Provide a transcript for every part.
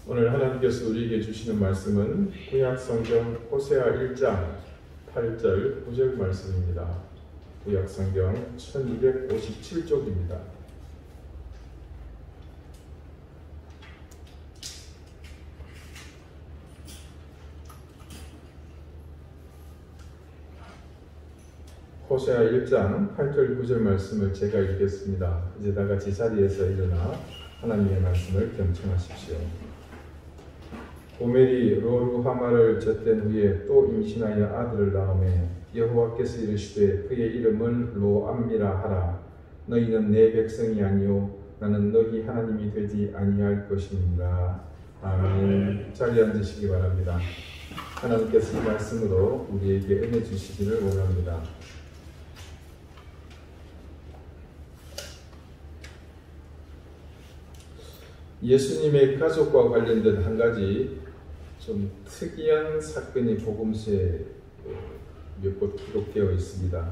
오늘 하나님께서 우리에게 주시는 말씀은 구약성경 호세아 1장 8절 9절 말씀입니다. 구약성경 1257쪽입니다. 호세아 1장 8절 9절 말씀을 제가 읽겠습니다. 이제 다 같이 자리에서 일어나 하나님의 말씀을 경청하십시오. 고멜이 로루하마를 젖된 후에 또 임신하여 아들을 낳음에 여호와께서 이르시되 그의 이름을 로암미라 하라. 너희는 내 백성이 아니요 나는 너희 하나님이 되지 아니할 것이니라. 아멘. 자리에 앉으시기 바랍니다. 하나님께서 이 말씀으로 우리에게 은혜 주시기를 원합니다. 예수님의 가족과 관련된 한 가지 좀 특이한 사건이 복음서에 몇 곳 기록되어 있습니다.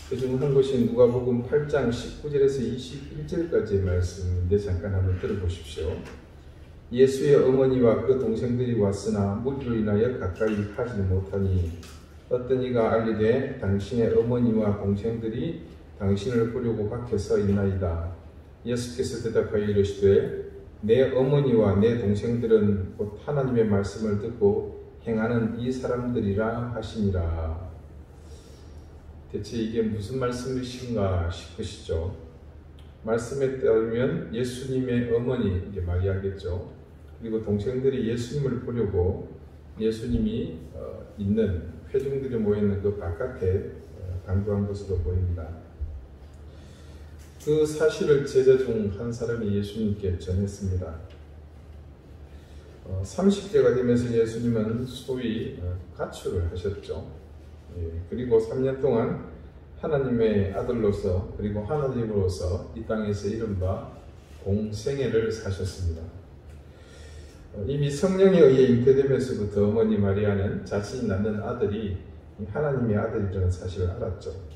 그중 한 곳이 누가복음 8장 19절에서 21절까지의 말씀인데 잠깐 한번 들어보십시오. 예수의 어머니와 그 동생들이 왔으나 무리로 인하여 가까이 하지 못하니 어떤 이가 알리되 당신의 어머니와 동생들이 당신을 보려고 밖에 서 있나이다. 예수께서 대답하여 이르시되 내 어머니와 내 동생들은 곧 하나님의 말씀을 듣고 행하는 이 사람들이라 하시니라. 대체 이게 무슨 말씀이신가 싶으시죠? 말씀에 따르면 예수님의 어머니, 이제 마리아겠죠. 그리고 동생들이 예수님을 보려고 예수님이 있는 회중들이 모여있는 그 바깥에 간구한 것으로 보입니다. 그 사실을 제자 중 한 사람이 예수님께 전했습니다. 30대가 되면서 예수님은 소위 가출을 하셨죠. 그리고 3년 동안 하나님의 아들로서 그리고 하나님으로서 이 땅에서 이른바 공생애를 사셨습니다. 이미 성령에 의해 잉태되면서부터 어머니 마리아는 자신이 낳는 아들이 하나님의 아들이라는 사실을 알았죠.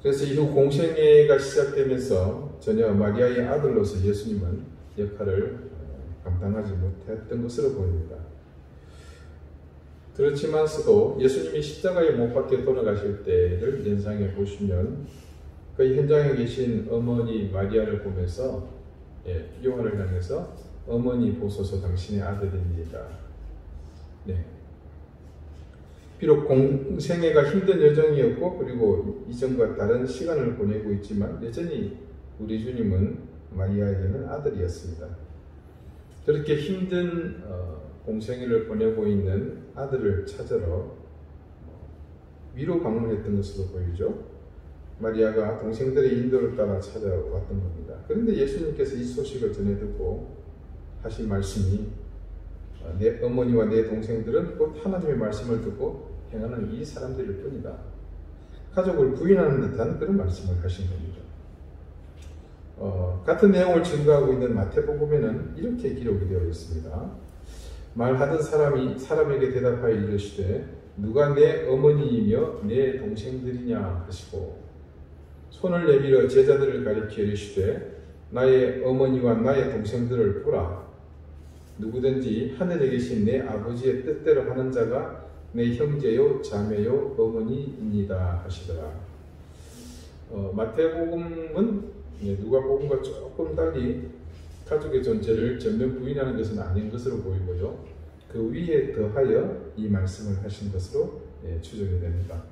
그래서 이후 공생애가 시작되면서 전혀 마리아의 아들로서 예수님은 역할을 감당하지 못했던 것으로 보입니다. 그렇지만서도 예수님이 십자가에 못 박혀 돌아가실 때를 연상해 보시면 그 현장에 계신 어머니 마리아를 보면서 요한을 향해서 어머니 보소서 당신의 아들입니다. 네. 비록 공생애가 힘든 여정이었고 그리고 이전과 다른 시간을 보내고 있지만 여전히 우리 주님은 마리아에게는 아들이었습니다. 그렇게 힘든 공생애를 보내고 있는 아들을 찾으러 위로 방문했던 것으로 보이죠. 마리아가 동생들의 인도를 따라 찾아왔던 겁니다. 그런데 예수님께서 이 소식을 전해 듣고 하신 말씀이 내 어머니와 내 동생들은 곧 하나님의 말씀을 듣고 행하는 이 사람들일 뿐이다. 가족을 부인하는 듯한 그런 말씀을 하신 겁니다. 같은 내용을 증거하고 있는 마태복음에는 이렇게 기록이 되어 있습니다. 말하던 사람에게 대답하여 이르시되 누가 내 어머니이며 내 동생들이냐 하시고 손을 내밀어 제자들을 가리켜 이르시되 나의 어머니와 나의 동생들을 보라. 누구든지 하늘에 계신 내 아버지의 뜻대로 하는 자가 내 형제요 자매요 어머니입니다 하시더라. 마태복음은 누가복음과 조금 달리 가족의 존재를 전면 부인하는 것은 아닌 것으로 보이고요. 그 위에 더하여 이 말씀을 하신 것으로 추정이 됩니다.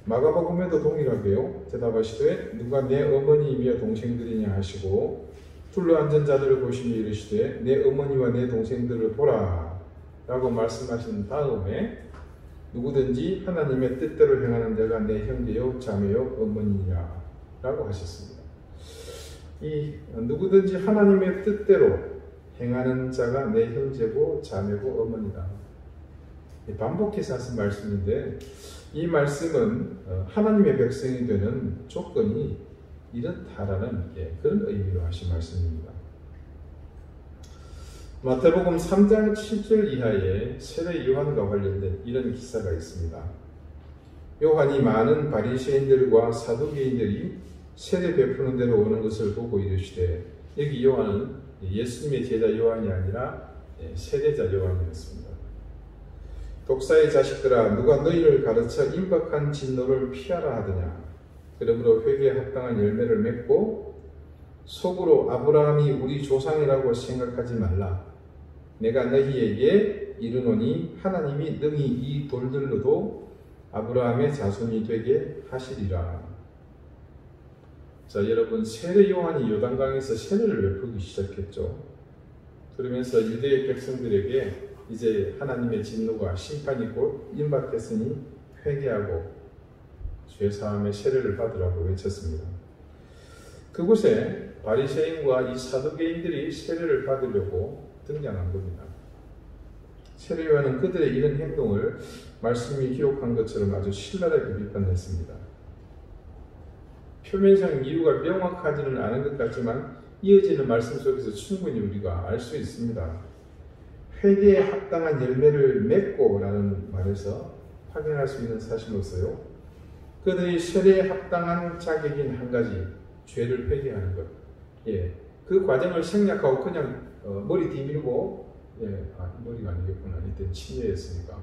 마가복음에도 동일하게요. 대답하시되 누가 내 어머니이며 동생들이냐 하시고 둘러앉은 자들을 보시며 이르시되 내 어머니와 내 동생들을 보라 라고 말씀하신 다음에 누구든지 하나님의 뜻대로 행하는 자가 내 형제요 자매요 어머니냐 라고 하셨습니다. 이 누구든지 하나님의 뜻대로 행하는 자가 내 형제고 자매고 어머니다. 반복해서 하신 말씀인데 이 말씀은 하나님의 백성이 되는 조건이 이렇다라는 그런 의미로 하신 말씀입니다. 마태복음 3장 7절 이하에 세례 요한과 관련된 이런 기사가 있습니다. 요한이 많은 바리새인들과 사두개인들이 세례 베푸는 데로 오는 것을 보고 이르시되, 여기 요한은 예수님의 제자 요한이 아니라 세례자 요한이었습니다. 독사의 자식들아, 누가 너희를 가르쳐 임박한 진노를 피하라 하더냐. 그러므로 회개에 합당한 열매를 맺고 속으로 아브라함이 우리 조상이라고 생각하지 말라. 내가 너희에게 이르노니 하나님이 능히 이 돌들로도 아브라함의 자손이 되게 하시리라. 자, 여러분, 세례 요한이 요단강에서 세례를 베풀기 시작했죠. 그러면서 유대의 백성들에게 이제 하나님의 진노가 심판이 곧 임박했으니 회개하고 죄사함의 세례를 받으라고 외쳤습니다. 그곳에 바리새인과 이 사두개인들이 세례를 받으려고 등장한 겁니다. 세례 요한은 그들의 이런 행동을 말씀이 기록한 것처럼 아주 신랄하게 비판했습니다. 표면상 이유가 명확하지는 않은 것 같지만 이어지는 말씀 속에서 충분히 우리가 알 수 있습니다. 회개에 합당한 열매를 맺고 라는 말에서 확인할 수 있는 사실로서요, 그들이 세례에 합당한 자격인 한 가지, 죄를 회개하는 것. 그 과정을 생략하고 그냥 머리 뒤밀고, 머리가 아니겠구나. 이때 침례였으니까.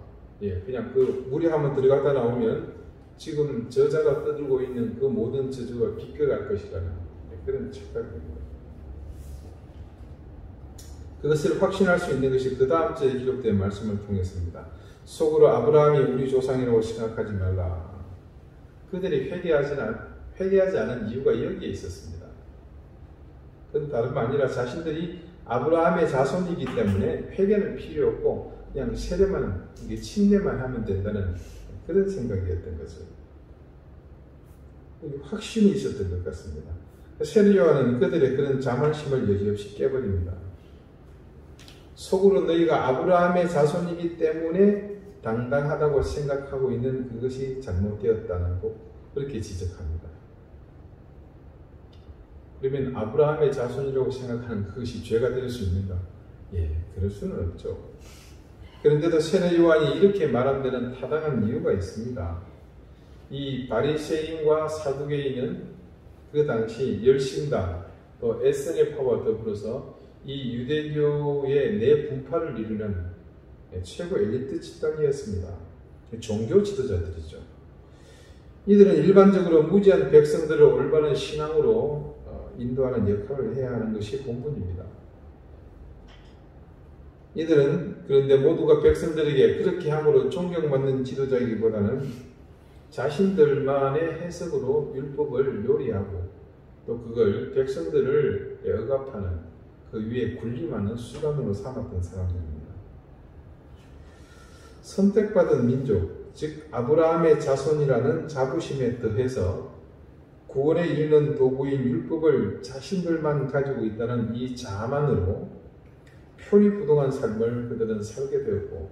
그냥 그 물에 한번 들어갔다 나오면 지금 저자가 떠들고 있는 그 모든 저주가 비껴갈 것이라는 그런 착각입니다. 그것을 확신할 수 있는 것이 그 다음 주에 기록된 말씀을 통해서입니다. 속으로 아브라함이 우리 조상이라고 생각하지 말라. 그들이 회개하지 않은 이유가 여기에 있었습니다. 그건 다름 아니라 자신들이 아브라함의 자손이기 때문에 회개는 필요 없고 그냥 세례만, 침례만 하면 된다는 그런 생각이었던 거죠. 확신이 있었던 것 같습니다. 세례 요한은 그들의 그런 자만심을 여지없이 깨버립니다. 속으로 너희가 아브라함의 자손이기 때문에 당당하다고 생각하고 있는 그것이 잘못되었다고 그렇게 지적합니다. 그러면 아브라함의 자손이라고 생각하는 그것이 죄가 될 수 있는가? 그럴 수는 없죠. 그런데도 세례 요한이 이렇게 말한 데는 타당한 이유가 있습니다. 이 바리새인과 사두개인은 그 당시 열심당 또 에스네파와 더불어서 이 유대교의 내분파를 이루는 최고 엘리트 집단이었습니다. 종교 지도자들이죠. 이들은 일반적으로 무지한 백성들을 올바른 신앙으로 인도하는 역할을 해야 하는 것이 본분입니다. 이들은 그런데 모두가 백성들에게 그렇게 함으로 존경받는 지도자이기보다는 자신들만의 해석으로 율법을 요리하고 또 그걸 백성들을 억압하는 그 위에 군림하는 수단으로 삼았던 사람들입니다. 선택받은 민족, 즉 아브라함의 자손이라는 자부심에 더해서 구원에 이르는 도구인 율법을 자신들만 가지고 있다는 이 자만으로 표리부동한 삶을 그들은 살게 되었고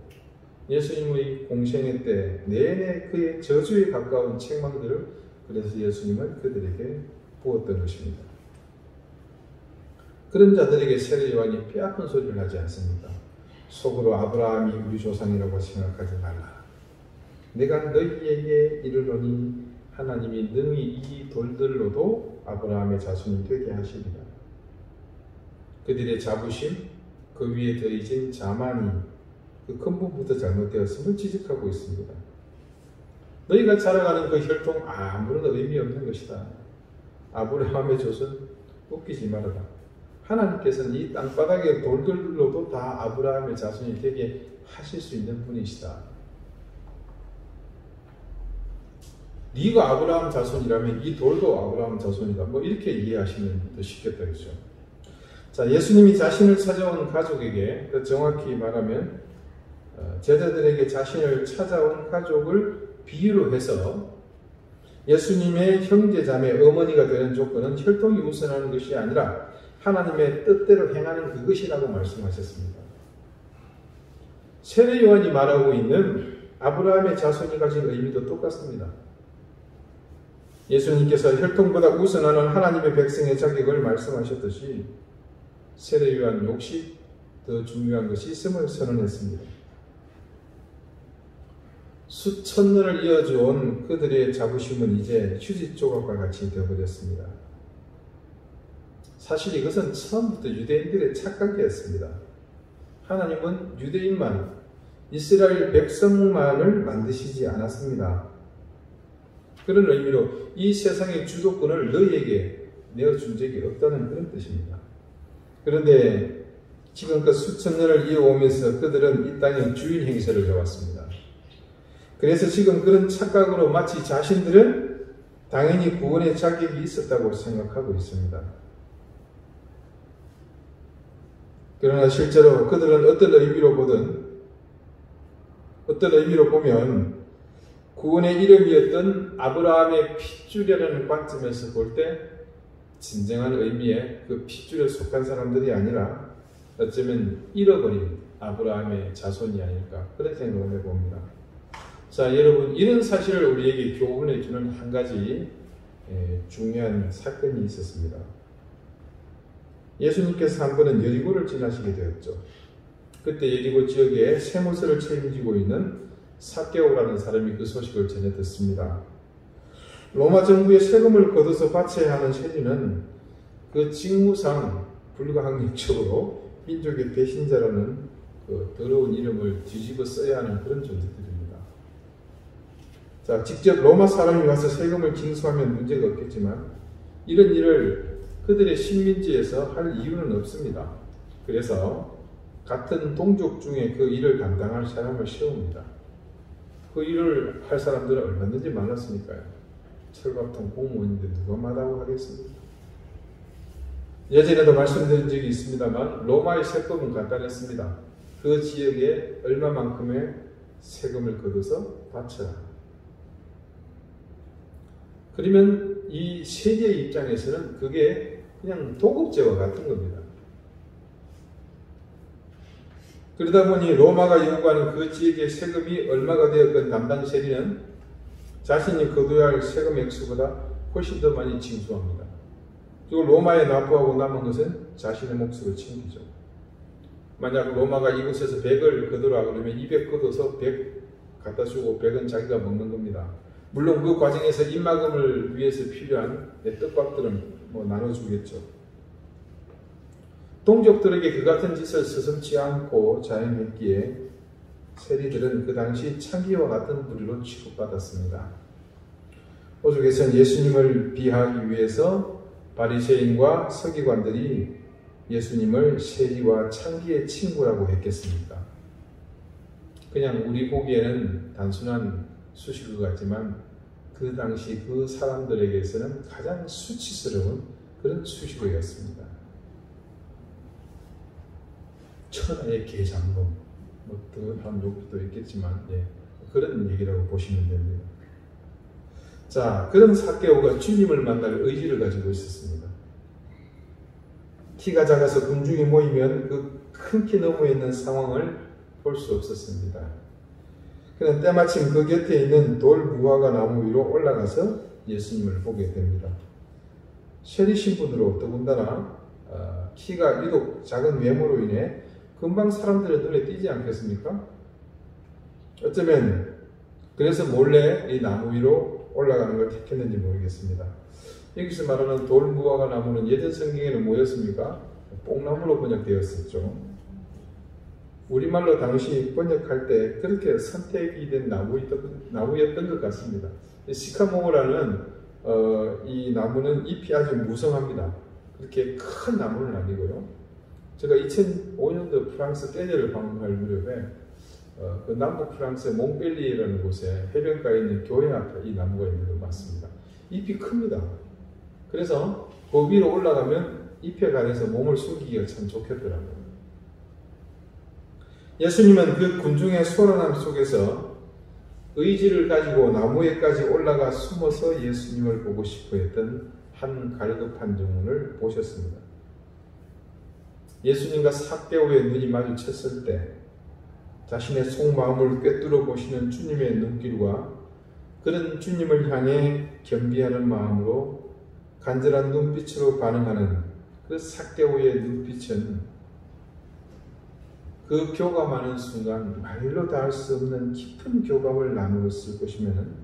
예수님의 공생애 때 내내 그의 저주에 가까운 책망들을 그래서 예수님은 그들에게 부었던 것입니다. 그런 자들에게 세례 요한이 뼈아픈 소리를 하지 않습니까? 속으로 아브라함이 우리 조상이라고 생각하지 말라. 내가 너희에게 이르노니 하나님이 능히 이 돌들로도 아브라함의 자손이 되게 하시리라. 그들의 자부심, 그 위에 더해진 자만이 그 근본부터 잘못되었음을 지적하고 있습니다. 너희가 자랑하는 그 혈통 아무런 의미 없는 것이다. 아브라함의 조선 웃기지 말아라. 하나님께서는 이 땅바닥의 돌들로도 다 아브라함의 자손이 되게 하실 수 있는 분이시다. 네가 아브라함 자손이라면 이 돌도 아브라함 자손이다. 이렇게 이해하시면 더 쉽겠다겠죠. 자, 예수님이 자신을 찾아온 가족에게, 더 정확히 말하면 제자들에게 자신을 찾아온 가족을 비유로 해서 예수님의 형제 자매 어머니가 되는 조건은 혈통이 우선하는 것이 아니라 하나님의 뜻대로 행하는 그것이라고 말씀하셨습니다. 세례 요한이 말하고 있는 아브라함의 자손이 가진 의미도 똑같습니다. 예수님께서 혈통보다 우선하는 하나님의 백성의 자격을 말씀하셨듯이 세례 요한 역시 더 중요한 것이 있음을 선언했습니다. 수천 년을 이어져온 그들의 자부심은 이제 휴지 조각과 같이 되어버렸습니다. 사실 이것은 처음부터 유대인들의 착각이었습니다. 하나님은 유대인만, 이스라엘 백성만을 만드시지 않았습니다. 그런 의미로 이 세상의 주도권을 너희에게 내어준 적이 없다는 그런 뜻입니다. 그런데 지금껏 수천 년을 이어오면서 그들은 이 땅의 주인 행세를 해왔습니다. 그래서 지금 그런 착각으로 마치 자신들은 당연히 구원의 자격이 있었다고 생각하고 있습니다. 그러나 실제로 그들은 어떤 의미로 보면 구원의 이름이었던 아브라함의 핏줄이라는 관점에서 볼 때 진정한 의미의 그 핏줄에 속한 사람들이 아니라 어쩌면 잃어버린 아브라함의 자손이 아닐까 그런 생각을 해봅니다. 자, 여러분, 이런 사실을 우리에게 교훈해 주는 한 가지 중요한 사건이 있었습니다. 예수님께서 한 번은 여리고를 지나시게 되었죠. 그때 여리고 지역에 세무서를 책임지고 있는 삭개오라는 사람이 그 소식을 전해 듣습니다. 로마 정부의 세금을 걷어서 바쳐야 하는 세리는 그 직무상 불가항력적으로 민족의 배신자라는 그 더러운 이름을 뒤집어 써야 하는 그런 존재들입니다. 자, 직접 로마 사람이 와서 세금을 징수하면 문제가 없겠지만 이런 일을 그들의 식민지에서 할 이유는 없습니다. 그래서 같은 동족 중에 그 일을 감당할 사람을 세웁니다. 그 일을 할 사람들은 얼마든지 많았으니까요. 철밥통 공무원인데 누가 마다고 하겠습니까? 예전에도 말씀드린 적이 있습니다만 로마의 세법은 간단했습니다. 그 지역에 얼마만큼의 세금을 걷어서 바쳐라. 그러면 이 세계의 입장에서는 그게 그냥 도급제와 같은 겁니다. 그러다 보니 로마가 요구하는 그 지역의 세금이 얼마가 되었건 담당 세리는 자신이 거둬야 할 세금 액수보다 훨씬 더 많이 징수합니다. 그리고 로마에 납부하고 남은 것은 자신의 몫으로 챙기죠. 만약 로마가 이곳에서 100을 거두라 그러면 200 걷어서 100 갖다 주고 100은 자기가 먹는 겁니다. 물론 그 과정에서 입막음을 위해서 필요한 떡밥들은 나눠주겠죠. 동족들에게 그 같은 짓을 서슴지 않고 자행했기에 세리들은 그 당시 창기와 같은 부류로 취급받았습니다. 오죽에선 예수님을 비하하기 위해서 바리새인과 서기관들이 예수님을 세리와 창기의 친구라고 했겠습니까? 그냥 우리 보기에는 단순한 수식어 같지만 그 당시 그 사람들에게서는 가장 수치스러운 그런 수식어였습니다. 천하의 개장범, 더한 욕도 있겠지만 그런 얘기라고 보시면 됩니다. 자, 그런 삭개오가 주님을 만날 의지를 가지고 있었습니다. 키가 작아서 군중이 모이면 그 큰 키 너머에 있는 상황을 볼 수 없었습니다. 그는 때마침 그 곁에 있는 돌 무화과 나무 위로 올라가서 예수님을 보게 됩니다. 세리 신분으로 더군다나 키가 유독 작은 외모로 인해 금방 사람들의 눈에 띄지 않겠습니까? 어쩌면 그래서 몰래 이 나무 위로 올라가는 걸 택했는지 모르겠습니다. 여기서 말하는 돌무화과 나무는 예전 성경에는 뭐였습니까? 뽕나무로 번역되었었죠. 우리말로 당시 번역할 때 그렇게 선택이 된 나무였던 것 같습니다. 시카모라는 이 나무는 잎이 아주 무성합니다. 그렇게 큰 나무는 아니고요. 제가 2005년도 프랑스 떼제를 방문할 무렵에 그 남부 프랑스의 몽펠리에라는 곳에 해변가에 있는 교회 앞에 이 나무가 있는 걸 봤습니다. 잎이 큽니다. 그래서 그 위로 올라가면 잎에 가려서 몸을 숨기기가 참 좋겠더라고요. 예수님은 그 군중의 소란함 속에서 의지를 가지고 나무에까지 올라가 숨어서 예수님을 보고 싶어 했던 한 갈급한 영혼을 보셨습니다. 예수님과 삭개오의 눈이 마주쳤을 때 자신의 속마음을 꿰뚫어 보시는 주님의 눈길과 그런 주님을 향해 겸비하는 마음으로 간절한 눈빛으로 반응하는 그 삭개오의 눈빛은 그 교감하는 순간 말로 닿을 수 없는 깊은 교감을 나누었을 것이면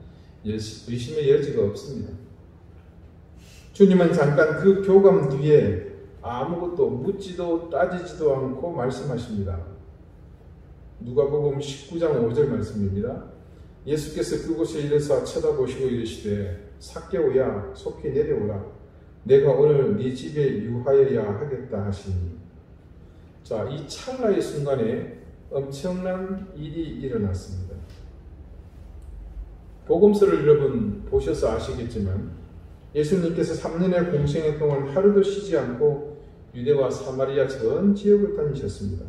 의심의 여지가 없습니다. 주님은 잠깐 그 교감 뒤에 아무것도 묻지도 따지지도 않고 말씀하십니다. 누가복음 19장 5절 말씀입니다. 예수께서 그곳에 이르사 쳐다보시고 이르시되 삭개오야 속히 내려오라. 내가 오늘 네 집에 유하여야 하겠다 하시니. 자, 이 찰나의 순간에 엄청난 일이 일어났습니다. 복음서를 여러분 보셔서 아시겠지만 예수님께서 3년의 공생애 동안 하루도 쉬지 않고 유대와 사마리아 전 지역을 다니셨습니다.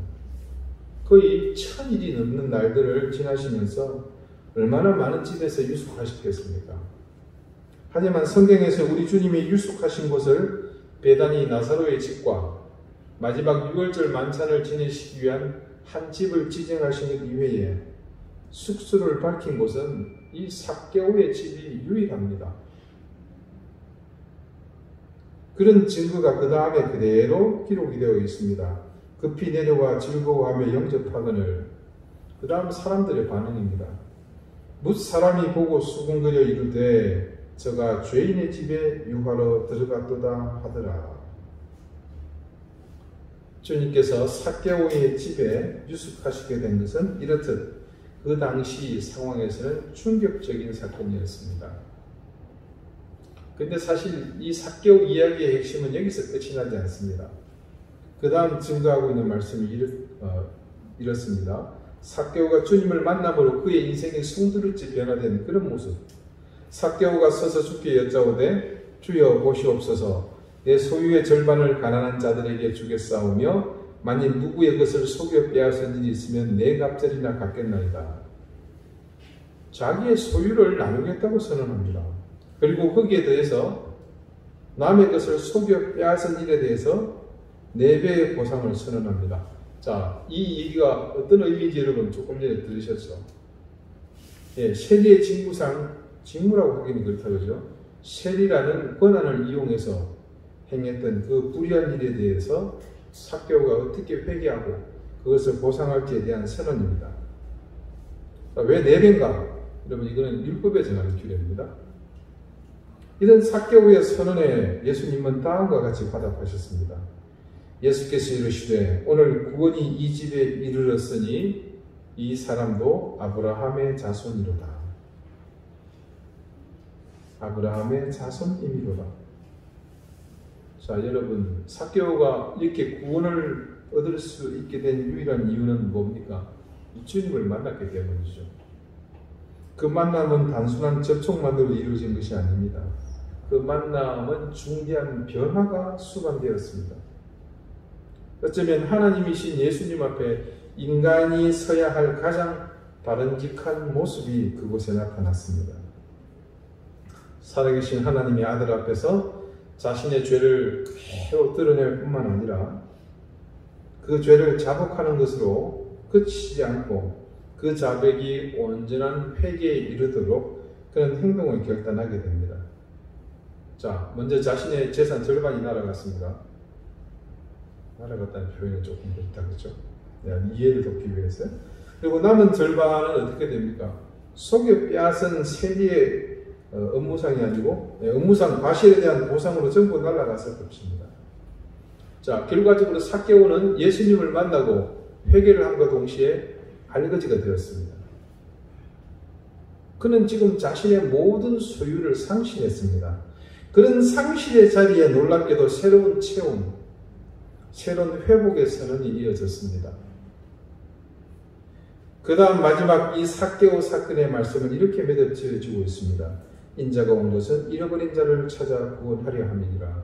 거의 1000일이 넘는 날들을 지나시면서 얼마나 많은 집에서 유숙하셨겠습니까? 하지만 성경에서 우리 주님이 유숙하신 곳을 베다니 나사로의 집과 마지막 6월절 만찬을 지내시기 위한 한 집을 지정하신 이외에 숙소를 밝힌 곳은 이 삭개오의 집이 유일합니다. 그런 증거가 그 다음에 그대로 기록이 되어 있습니다. 급히 내려와 즐거워하며 영접하거늘. 그 다음 사람들의 반응입니다. 뭇 사람이 보고 수군거려 이르되 저가 죄인의 집에 유하러 들어갔도다 하더라. 주님께서 삭개오의 집에 유숙하시게 된 것은 이렇듯 그 당시 상황에서는 충격적인 사건이었습니다. 근데 사실 이 삭개오 이야기의 핵심은 여기서 끝이 나지 않습니다. 그 다음 증거하고 있는 말씀이 이렇습니다. 삭개오가 주님을 만남으로 그의 인생이 송두리째 변화된 그런 모습. 삭개오가 서서 주께 여짜오되 주여 보시옵소서 내 소유의 절반을 가난한 자들에게 주겠사오며 만일 누구의 것을 속여 빼앗은 일이 있으면 네 갑절이나 갚겠나이다. 자기의 소유를 나누겠다고 선언합니다. 그리고 거기에 대해서 남의 것을 속여 빼앗은 일에 대해서 4배의 보상을 선언합니다. 자, 이 얘기가 어떤 의미인지 여러분 조금 전에 들으셨죠? 예, 세리의 직무라고 하기는 그렇다 그러죠. 세리라는 권한을 이용해서 행했던 그 불의한 일에 대해서 삭개오가 어떻게 회개하고 그것을 보상할지에 대한 선언입니다. 왜 4배인가? 여러분 이거는 율법에 정하는 규례입니다. 이런 삭개오의 선언에 예수님은 다음과 같이 화답하셨습니다. 예수께서 이르시되 오늘 구원이 이 집에 이르렀으니 이 사람도 아브라함의 자손이로다. 아브라함의 자손이미로다. 자, 여러분 삭개오가 이렇게 구원을 얻을 수 있게 된 유일한 이유는 뭡니까? 이 주님을 만났기 때문이죠. 그 만남은 단순한 접촉만으로 이루어진 것이 아닙니다. 그 만남은 중대한 변화가 수반되었습니다. 어쩌면 하나님이신 예수님 앞에 인간이 서야 할 가장 바람직한 모습이 그곳에 나타났습니다. 살아계신 하나님의 아들 앞에서 자신의 죄를 그대로 드러낼 뿐만 아니라 그 죄를 자복하는 것으로 그치지 않고 그 자백이 온전한 회개에 이르도록 그런 행동을 결단하게 됩니다. 자, 먼저 자신의 재산 절반이 날아갔습니다. 날아갔다는 표현은 조금 그렇다 그렇죠? 이해를 돕기 위해서. 그리고 남은 절반은 어떻게 됩니까? 속여 빼앗은 세리의 업무상이 아니고 업무상 과실에 대한 보상으로 전부 날아갔을 것입니다. 자, 결과적으로 삭개오는 예수님을 만나고 회개를 함과 동시에 알거지가 되었습니다. 그는 지금 자신의 모든 소유를 상실했습니다. 그런 상실의 자리에 놀랍게도 새로운 체험, 새로운 회복의 선언이 이어졌습니다. 그 다음 마지막 이 삭개오 사건의 말씀은 이렇게 맺어지고 있습니다. 인자가 온 것은 잃어버린 자를 찾아 구원하려 함이니라.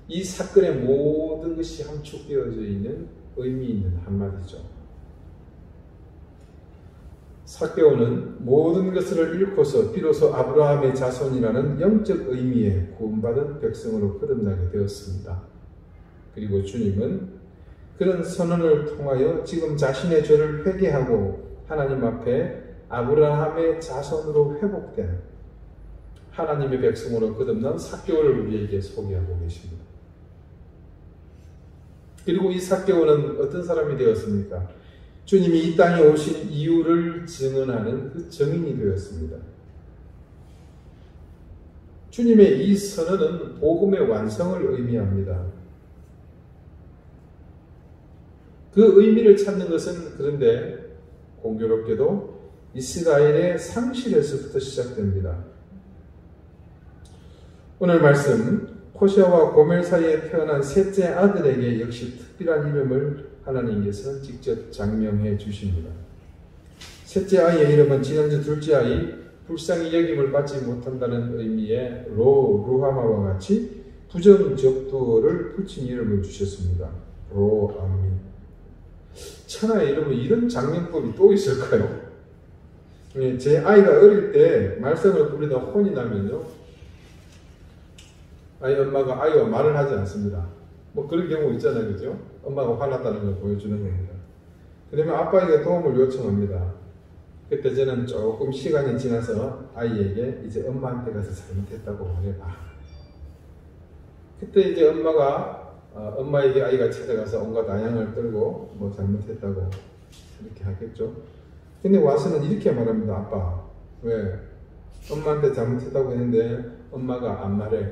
이 사건의 모든 것이 함축되어져 있는 의미 있는 한마디죠. 삭개오는 모든 것을 잃고서 비로소 아브라함의 자손이라는 영적 의미의 구원받은 백성으로 거듭나게 되었습니다. 그리고 주님은 그런 선언을 통하여 지금 자신의 죄를 회개하고 하나님 앞에 아브라함의 자손으로 회복된 하나님의 백성으로 거듭난 삭개오를 우리에게 소개하고 계십니다. 그리고 이 삭개오는 어떤 사람이 되었습니까? 주님이 이 땅에 오신 이유를 증언하는 그 증인이 되었습니다. 주님의 이 선언은 복음의 완성을 의미합니다. 그 의미를 찾는 것은 그런데 공교롭게도 이스라엘의 상실에서부터 시작됩니다. 오늘 말씀, 호세아와 고멜 사이에 태어난 셋째 아들에게 역시 특별한 이름을 하나님께서 직접 장명해 주십니다. 셋째 아이의 이름은 지난주 둘째 아이, 불쌍히 여김을 받지 못한다는 의미의 루하마와 같이 부정적도를 붙인 이름을 주셨습니다. 로암미. 천하의 이름은 이런 장명법이 또 있을까요? 제 아이가 어릴 때 말썽을 부리다 혼이 나면요, 아이 엄마가 아이와 말을 하지 않습니다. 뭐 그런 경우 있잖아요, 그죠? 엄마가 화났다는 걸 보여주는 겁니다. 그러면 아빠에게 도움을 요청합니다. 그때 저는 조금 시간이 지나서 아이에게 이제 엄마한테 가서 잘못했다고 말해봐. 그때 이제 엄마에게 아이가 찾아가서 온갖 아양을 떨고 뭐 잘못했다고 이렇게 하겠죠. 근데 와서는 이렇게 말합니다. 아빠, 왜? 엄마한테 잘못했다고 했는데 엄마가 안 말해.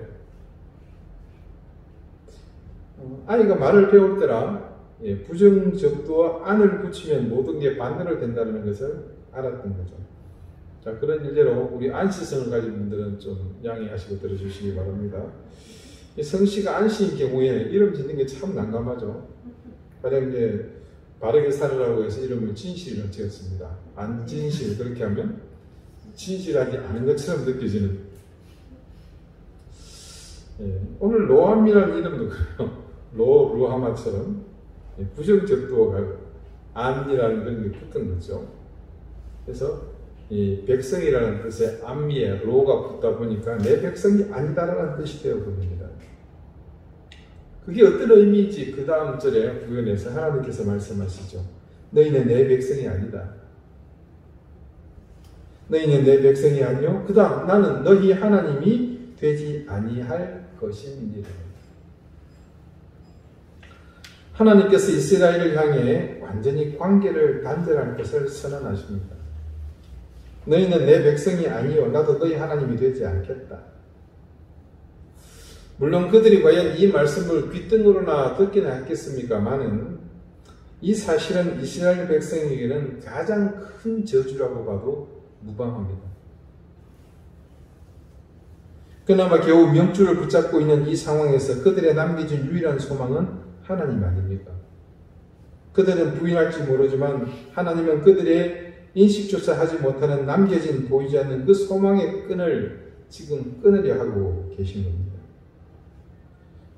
아이가 말을 배울 때라 부정적도와 안을 붙이면 모든 게 반대로 된다는 것을 알았던 거죠. 자, 그런 일대로 우리 안시성을 가진 분들은 좀 양해하시고 들어주시기 바랍니다. 성씨가 안씨인 경우에 이름 짓는 게 참 난감하죠. 가령 이제 바르게 살으라고 해서 이름을 진실을 지었습니다. 안진실, 그렇게 하면 진실하지 않은 것처럼 느껴지는. 오늘 로함이라는 이름도 그래요. 루하마처럼 부정적도가 안이라는 그런 게 붙은 거죠. 그래서 이 백성이라는 뜻에 암미에 로가 붙다 보니까 내 백성이 아니다라는 뜻이 되어버립니다. 그게 어떤 의미인지 그 다음 절에 구현해서 하나님께서 말씀하시죠. 너희는 내 백성이 아니다. 너희는 내 백성이 아니요. 그 다음 나는 너희 하나님이 되지 아니할 것입니다. 하나님께서 이스라엘을 향해 완전히 관계를 단절할 것을 선언하십니다. 너희는 내 백성이 아니요 나도 너희 하나님이 되지 않겠다. 물론 그들이 과연 이 말씀을 귓등으로나 듣기는 했겠습니까마는 이 사실은 이스라엘 백성에게는 가장 큰 저주라고 봐도 무방합니다. 그나마 겨우 명줄을 붙잡고 있는 이 상황에서 그들의 남겨진 유일한 소망은 하나님 아닙니까? 그들은 부인할지 모르지만 하나님은 그들의 인식조차 하지 못하는 남겨진 보이지 않는 그 소망의 끈을 지금 끊으려 하고 계신 겁니다.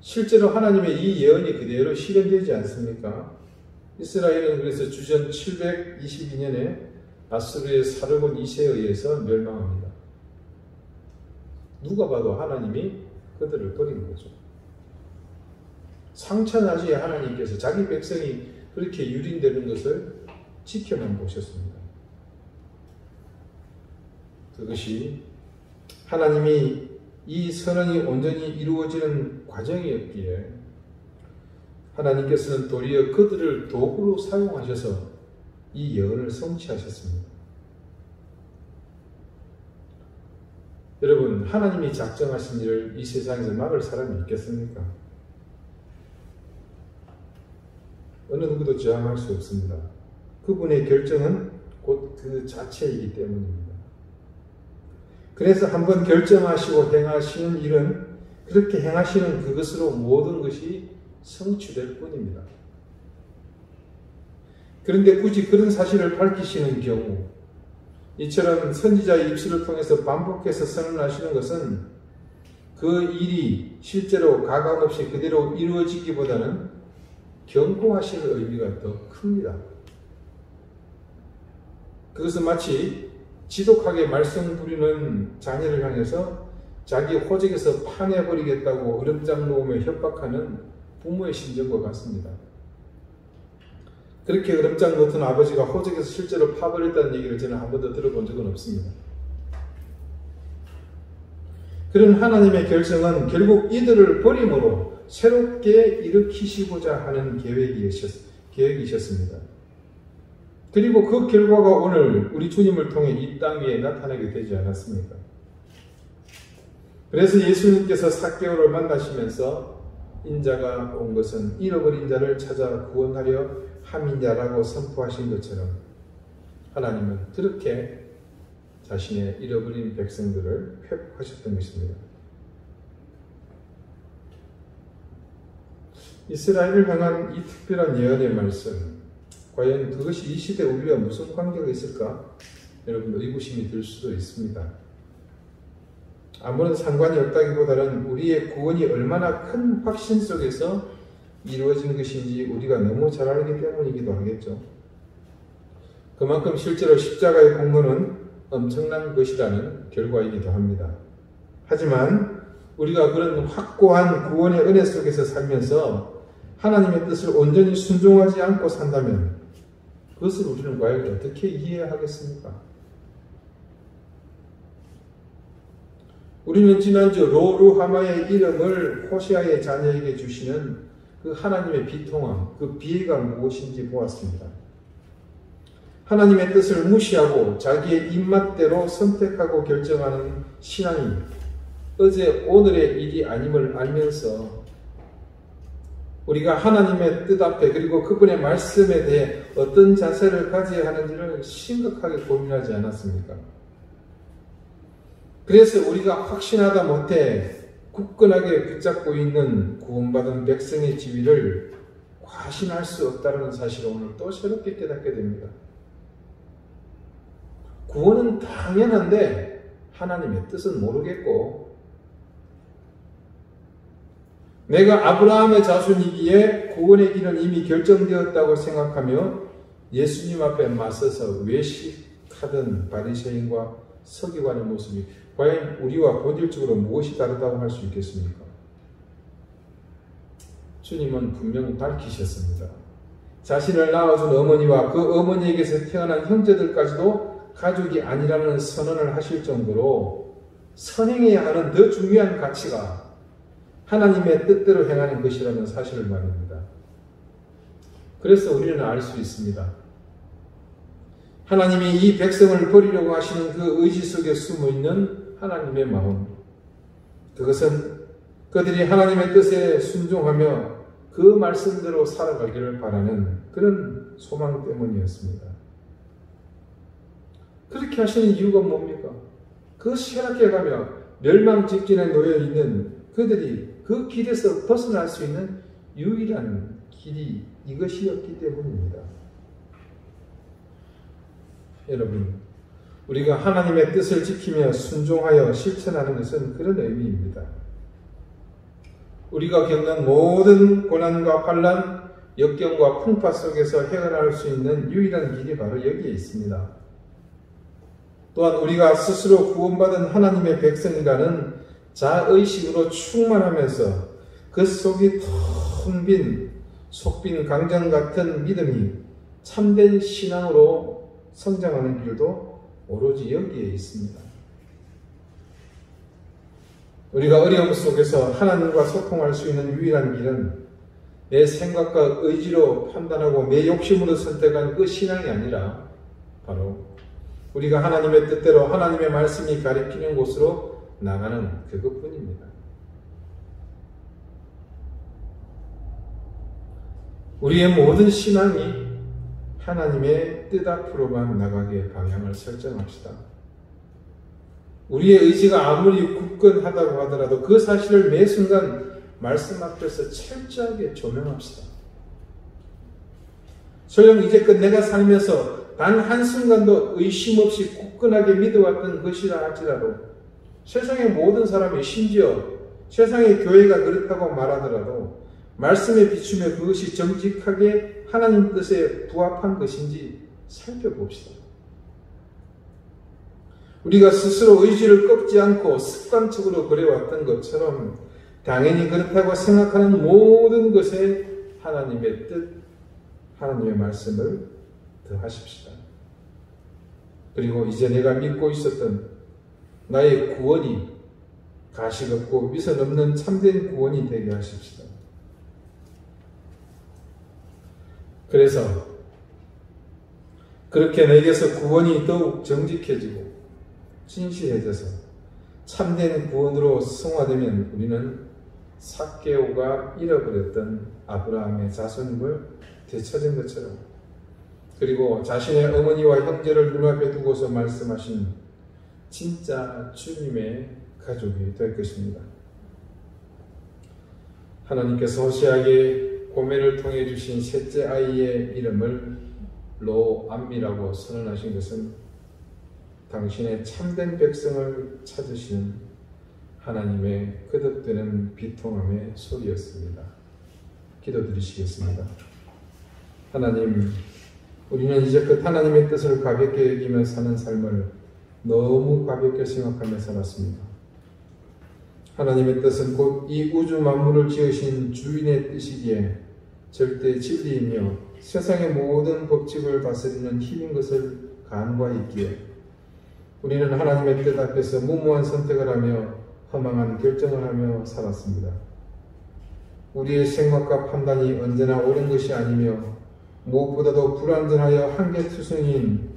실제로 하나님의 이 예언이 그대로 실현되지 않습니까? 이스라엘은 그래서 주전 722년에 아수르의 사르곤 2세에 의해서 멸망합니다. 누가 봐도 하나님이 그들을 버린 거죠. 상처나시에 하나님께서 자기 백성이 그렇게 유린되는 것을 지켜만 보셨습니다. 그것이 하나님이 이 선언이 온전히 이루어지는 과정이었기에 하나님께서는 도리어 그들을 도구로 사용하셔서 이 예언을 성취하셨습니다. 여러분, 하나님이 작정하신 일을 이 세상에서 막을 사람이 있겠습니까? 어느 누구도 저항할 수 없습니다. 그분의 결정은 곧 그 자체이기 때문입니다. 그래서 한번 결정하시고 행하시는 일은 그렇게 행하시는 그것으로 모든 것이 성취될 뿐입니다. 그런데 굳이 그런 사실을 밝히시는 경우 이처럼 선지자의 입술을 통해서 반복해서 선언하시는 것은 그 일이 실제로 가감없이 그대로 이루어지기보다는 경고하시는 의미가 더 큽니다. 그것은 마치 지독하게 말썽 부리는 자녀를 향해서 자기 호적에서 파내버리겠다고 으름장 놓으며 협박하는 부모의 심정과 같습니다. 그렇게 으름장 놓던 아버지가 호적에서 실제로 파버렸다는 얘기를 저는 한 번도 들어본 적은 없습니다. 그런 하나님의 결정은 결국 이들을 버림으로 새롭게 일으키시고자 하는 계획이셨습니다. 그리고 그 결과가 오늘 우리 주님을 통해 이 땅 위에 나타나게 되지 않았습니까? 그래서 예수님께서 삭개오를 만나시면서 인자가 온 것은 잃어버린 자를 찾아 구원하려 함인 자라고 선포하신 것처럼 하나님은 그렇게 자신의 잃어버린 백성들을 회복하셨던 것입니다. 이스라엘을 향한 이 특별한 예언의 말씀, 과연 그것이 이 시대 우리와 무슨 관계가 있을까? 여러분 의구심이 들 수도 있습니다. 아무런 상관이 없다기보다는 우리의 구원이 얼마나 큰 확신 속에서 이루어진 것인지 우리가 너무 잘 알기 때문이기도 하겠죠. 그만큼 실제로 십자가의 공로는 엄청난 것이라는 결과이기도 합니다. 하지만 우리가 그런 확고한 구원의 은혜 속에서 살면서 하나님의 뜻을 온전히 순종하지 않고 산다면 그것을 우리는 과연 어떻게 이해하겠습니까? 우리는 지난주 로루하마의 이름을 호시아의 자녀에게 주시는 그 하나님의 비통함, 그 비애가 무엇인지 보았습니다. 하나님의 뜻을 무시하고 자기의 입맛대로 선택하고 결정하는 신앙이 어제 오늘의 일이 아님을 알면서 우리가 하나님의 뜻 앞에 그리고 그분의 말씀에 대해 어떤 자세를 가져야 하는지를 심각하게 고민하지 않았습니까? 그래서 우리가 확신하다 못해 굳건하게 붙잡고 있는 구원받은 백성의 지위를 과신할 수 없다는 사실을 오늘 또 새롭게 깨닫게 됩니다. 구원은 당연한데 하나님의 뜻은 모르겠고 내가 아브라함의 자손이기에 구원의 길은 이미 결정되었다고 생각하며 예수님 앞에 맞서서 외식하던 바리새인과 서기관의 모습이 과연 우리와 본질적으로 무엇이 다르다고 할 수 있겠습니까? 주님은 분명히 밝히셨습니다. 자신을 낳아준 어머니와 그 어머니에게서 태어난 형제들까지도 가족이 아니라는 선언을 하실 정도로 선행해야 하는 더 중요한 가치가 하나님의 뜻대로 행하는 것이라는 사실을 말입니다. 그래서 우리는 알 수 있습니다. 하나님이 이 백성을 버리려고 하시는 그 의지 속에 숨어있는 하나님의 마음, 그것은 그들이 하나님의 뜻에 순종하며 그 말씀대로 살아가기를 바라는 그런 소망 때문이었습니다. 그렇게 하시는 이유가 뭡니까? 그 쇠락해 가며 멸망 직전에 놓여 있는 그들이 그 길에서 벗어날 수 있는 유일한 길이 이것이었기 때문입니다. 여러분, 우리가 하나님의 뜻을 지키며 순종하여 실천하는 것은 그런 의미입니다. 우리가 겪는 모든 고난과 환난, 역경과 풍파 속에서 헤어나올 수 있는 유일한 길이 바로 여기에 있습니다. 또한 우리가 스스로 구원받은 하나님의 백성이라는 자의식으로 충만하면서 그 속이 텅 빈 속빈 강정 같은 믿음이 참된 신앙으로 성장하는 길도 오로지 여기에 있습니다. 우리가 어려움 속에서 하나님과 소통할 수 있는 유일한 길은 내 생각과 의지로 판단하고 내 욕심으로 선택한 그 신앙이 아니라 바로 우리가 하나님의 뜻대로 하나님의 말씀이 가리키는 곳으로 나가는 그것뿐입니다. 우리의 모든 신앙이 하나님의 뜻 앞으로만 나가게 방향을 설정합시다. 우리의 의지가 아무리 굳건하다고 하더라도 그 사실을 매 순간 말씀 앞에서 철저하게 조명합시다. 설령 이제껏 내가 살면서 단 한순간도 의심 없이 굳건하게 믿어왔던 것이라 할지라도 세상의 모든 사람이 심지어 세상의 교회가 그렇다고 말하더라도 말씀에 비추며 그것이 정직하게 하나님 뜻에 부합한 것인지 살펴봅시다. 우리가 스스로 의지를 꺾지 않고 습관적으로 그래왔던 것처럼 당연히 그렇다고 생각하는 모든 것에 하나님의 뜻, 하나님의 말씀을 더하십시다. 그리고 이제 내가 믿고 있었던 나의 구원이 가식 없고 위선 없는 참된 구원이 되게 하십시다. 그래서 그렇게 내게서 구원이 더욱 정직해지고 진실해져서 참된 구원으로 성화되면 우리는 삭개오가 잃어버렸던 아브라함의 자손임을 되찾은 것처럼, 그리고 자신의 어머니와 형제를 눈앞에 두고서 말씀하신 진짜 주님의 가족이 될 것입니다. 하나님께서 호세아에게 고매를 통해 주신 셋째 아이의 이름을 로암미라고 선언하신 것은 당신의 참된 백성을 찾으시는 하나님의 거듭되는 비통함의 소리였습니다. 기도드리시겠습니다. 하나님, 우리는 이제껏 하나님의 뜻을 가볍게 여기며 사는 삶을 너무 가볍게 생각하며 살았습니다. 하나님의 뜻은 곧 이 우주 만물을 지으신 주인의 뜻이기에 절대 진리이며 세상의 모든 법칙을 다스리는 힘인 것을 간과했기에 우리는 하나님의 뜻 앞에서 무모한 선택을 하며 허망한 결정을 하며 살았습니다. 우리의 생각과 판단이 언제나 옳은 것이 아니며 무엇보다도 불완전하여 한계투성이인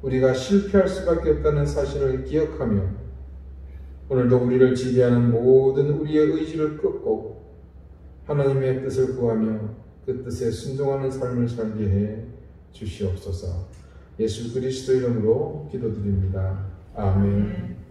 우리가 실패할 수밖에 없다는 사실을 기억하며 오늘도 우리를 지배하는 모든 우리의 의지를 꺾고 하나님의 뜻을 구하며 그 뜻에 순종하는 삶을 살게 해 주시옵소서. 예수 그리스도 이름으로 기도드립니다. 아멘.